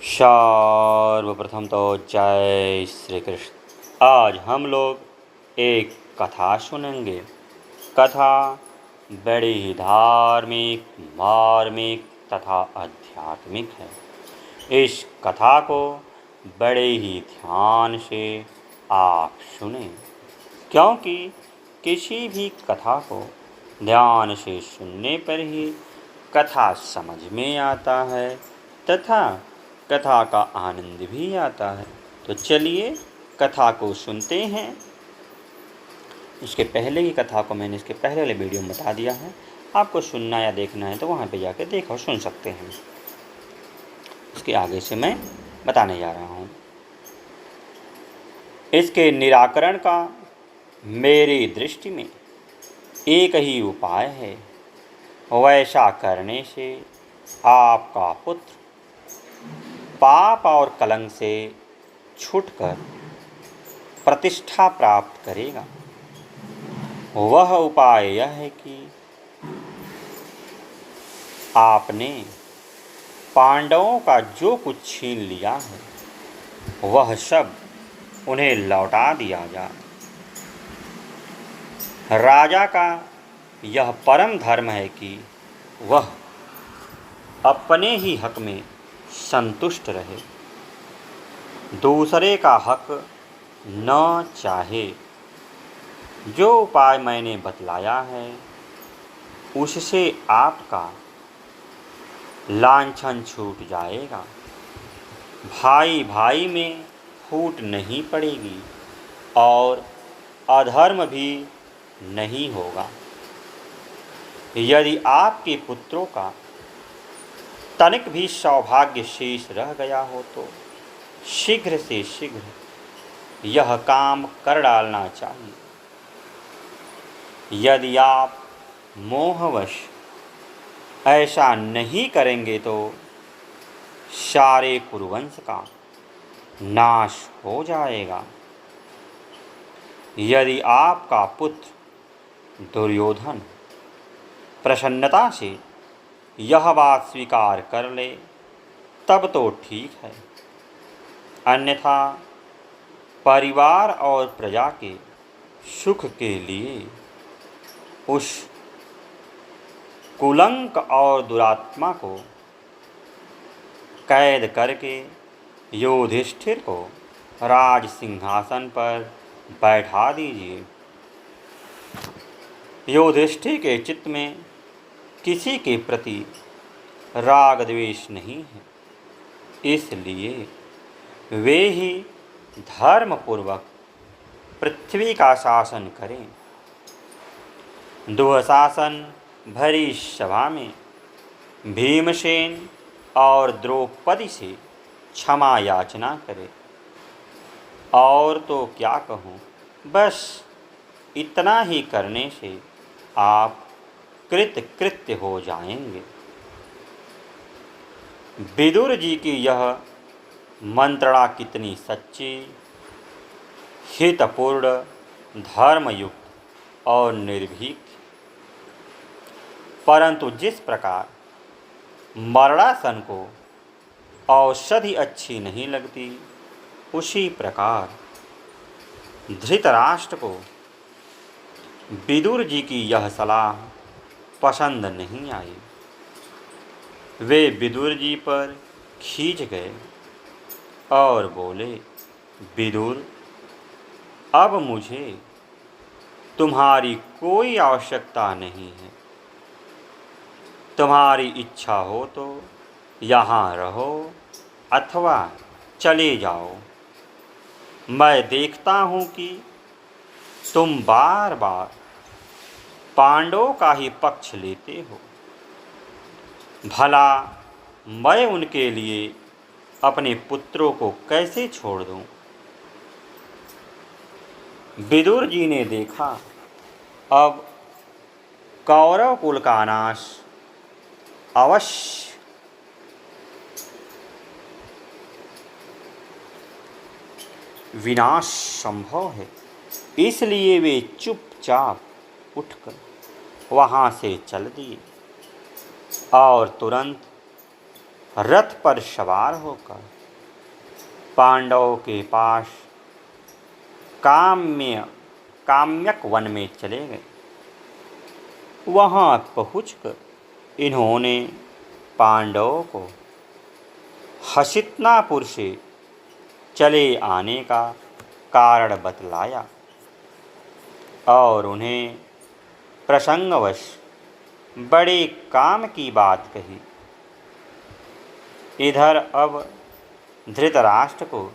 सर्वप्रथम तो जय श्री कृष्ण। आज हम लोग एक कथा सुनेंगे। कथा बड़ी ही धार्मिक, मार्मिक तथा आध्यात्मिक है। इस कथा को बड़े ही ध्यान से आप सुनें, क्योंकि किसी भी कथा को ध्यान से सुनने पर ही कथा समझ में आता है तथा कथा का आनंद भी आता है। तो चलिए कथा को सुनते हैं। इसके पहले की कथा को मैंने इसके पहले वाले वीडियो में बता दिया है। आपको सुनना या देखना है तो वहाँ पे जाके देखो, सुन सकते हैं। इसके आगे से मैं बताने जा रहा हूँ। इसके निराकरण का मेरी दृष्टि में एक ही उपाय है। वैसा करने से आपका पुत्र पाप और कलंक से छूटकर प्रतिष्ठा प्राप्त करेगा। वह उपाय यह है कि आपने पांडवों का जो कुछ छीन लिया है वह सब उन्हें लौटा दिया जाए। राजा का यह परम धर्म है कि वह अपने ही हक में संतुष्ट रहे, दूसरे का हक न चाहे। जो उपाय मैंने बतलाया है उससे आपका लांछन छूट जाएगा। भाई भाई में फूट नहीं पड़ेगी और अधर्म भी नहीं होगा। यदि आपके पुत्रों का तनिक भी सौभाग्य शेष रह गया हो तो शीघ्र से शीघ्र यह काम कर डालना चाहिए। यदि आप मोहवश ऐसा नहीं करेंगे तो सारे कुरुवंश का नाश हो जाएगा। यदि आपका पुत्र दुर्योधन प्रसन्नता से यह बात स्वीकार कर ले तब तो ठीक है, अन्यथा परिवार और प्रजा के सुख के लिए उस कुलंक और दुरात्मा को कैद करके युधिष्ठिर को राज सिंहासन पर बैठा दीजिए। युधिष्ठिर के चित्त में किसी के प्रति राग द्वेष नहीं है, इसलिए वे ही धर्मपूर्वक पृथ्वी का शासन करें। दुःशासन भरी सभा में भीमसेन और द्रौपदी से क्षमा याचना करें। और तो क्या कहूँ, बस इतना ही करने से आप कृतकृत्य हो जाएंगे। विदुर जी की यह मंत्रणा कितनी सच्ची, हितपूर्ण, धर्मयुक्त और निर्भीक। परंतु जिस प्रकार मरणासन को औषधि अच्छी नहीं लगती, उसी प्रकार धृतराष्ट्र को विदुर जी की यह सलाह पसंद नहीं आई। वे विदुर जी पर खींच गए और बोले, विदुर, अब मुझे तुम्हारी कोई आवश्यकता नहीं है। तुम्हारी इच्छा हो तो यहाँ रहो अथवा चले जाओ। मैं देखता हूँ कि तुम बार बार पांडवों का ही पक्ष लेते हो। भला मैं उनके लिए अपने पुत्रों को कैसे छोड़ दूँ? विदुर जी ने देखा अब कौरव कुल का नाश अवश्य विनाश संभव है, इसलिए वे चुपचाप उठकर वहाँ से चल दिए और तुरंत रथ पर सवार होकर पांडवों के पास काम्यक वन में चले गए। वहाँ पहुँचकर इन्होंने पांडवों को हसितनापुर से चले आने का कारण बतलाया और उन्हें प्रसंगवश बड़े काम की बात कही। इधर अब धृतराष्ट्र को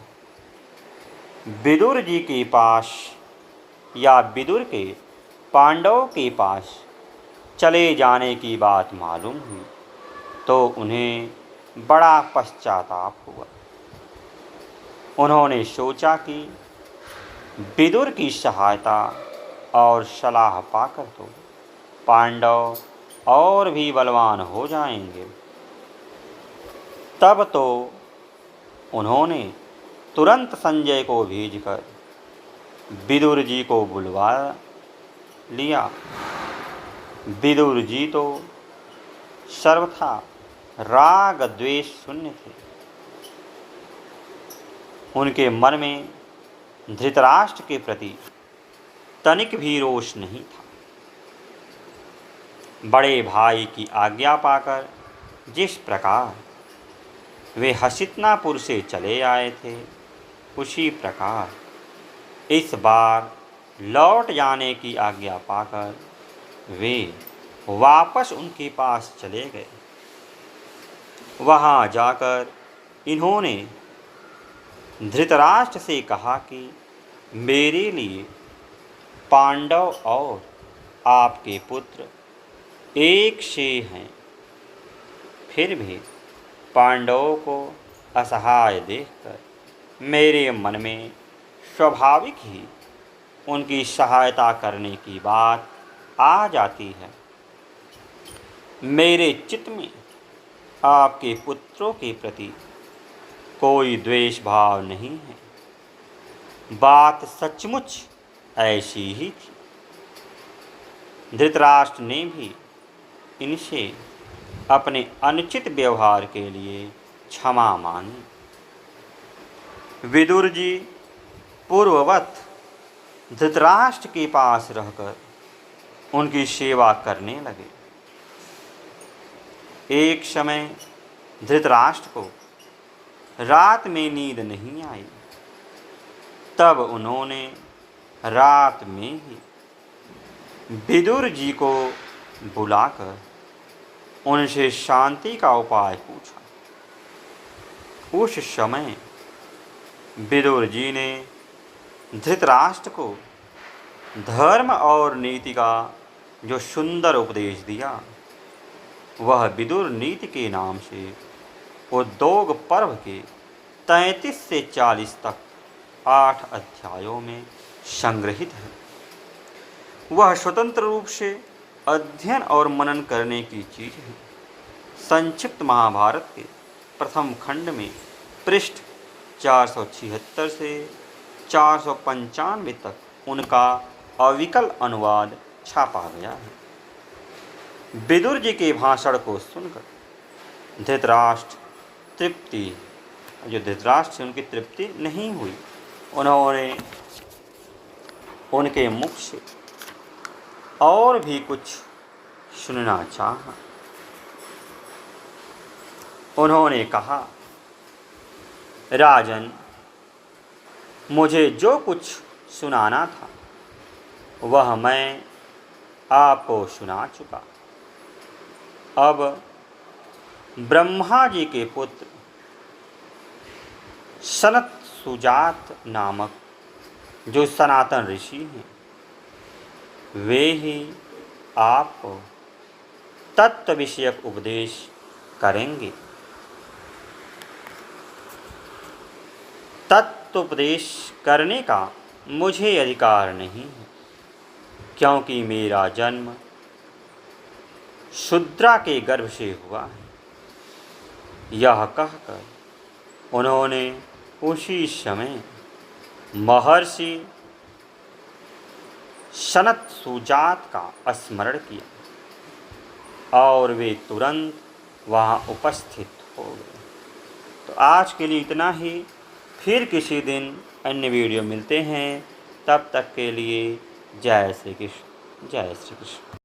विदुर जी के पास या विदुर के पांडवों के पास चले जाने की बात मालूम हुई तो उन्हें बड़ा पश्चाताप हुआ। उन्होंने सोचा कि विदुर की सहायता और सलाह पाकर तो पांडव और भी बलवान हो जाएंगे। तब तो उन्होंने तुरंत संजय को भेजकर विदुर जी को बुलवा लिया। विदुर जी तो सर्वथा राग द्वेष शून्य थे। उनके मन में धृतराष्ट्र के प्रति तनिक भी रोष नहीं था। बड़े भाई की आज्ञा पाकर जिस प्रकार वे हसितनापुर से चले आए थे उसी प्रकार इस बार लौट जाने की आज्ञा पाकर वे वापस उनके पास चले गए। वहाँ जाकर इन्होंने धृतराष्ट्र से कहा कि मेरे लिए पांडव और आपके पुत्र एक से हैं, फिर भी पांडवों को असहाय देखकर मेरे मन में स्वाभाविक ही उनकी सहायता करने की बात आ जाती है। मेरे चित्त में आपके पुत्रों के प्रति कोई द्वेष भाव नहीं है। बात सचमुच ऐसी ही थी। धृतराष्ट्र ने भी इनसे अपने अनुचित व्यवहार के लिए क्षमा मांगी। विदुर जी पूर्ववत धृतराष्ट्र के पास रहकर उनकी सेवा करने लगे। एक समय धृतराष्ट्र को रात में नींद नहीं आई। तब उन्होंने रात में ही विदुर जी को बुलाकर उनसे शांति का उपाय पूछा। उस समय विदुर जी ने धृतराष्ट्र को धर्म और नीति का जो सुंदर उपदेश दिया वह विदुर नीति के नाम से उद्योग पर्व के 33 से 40 तक 8 अध्यायों में संग्रहित है। वह स्वतंत्र रूप से अध्ययन और मनन करने की चीज़ है। संक्षिप्त महाभारत के प्रथम खंड में पृष्ठ 476 से 495 तक उनका अविकल अनुवाद छापा गया है। विदुर जी के भाषण को सुनकर धृतराष्ट्र से उनकी तृप्ति नहीं हुई। उन्होंने उनके मुख से और भी कुछ सुनना चाहा। उन्होंने कहा, राजन, मुझे जो कुछ सुनाना था वह मैं आपको सुना चुका। अब ब्रह्मा जी के पुत्र सनत सुजात नामक जो सनातन ऋषि हैं वे ही आपको तत्व विषयक उपदेश करेंगे। तत्वोपदेश करने का मुझे अधिकार नहीं है, क्योंकि मेरा जन्म शूद्रा के गर्भ से हुआ है। यह कहकर उन्होंने उसी समय महर्षि सनत सुजात का स्मरण किया और वे तुरंत वहाँ उपस्थित हो गए। तो आज के लिए इतना ही। फिर किसी दिन अन्य वीडियो मिलते हैं। तब तक के लिए जय श्री कृष्ण, जय श्री कृष्ण।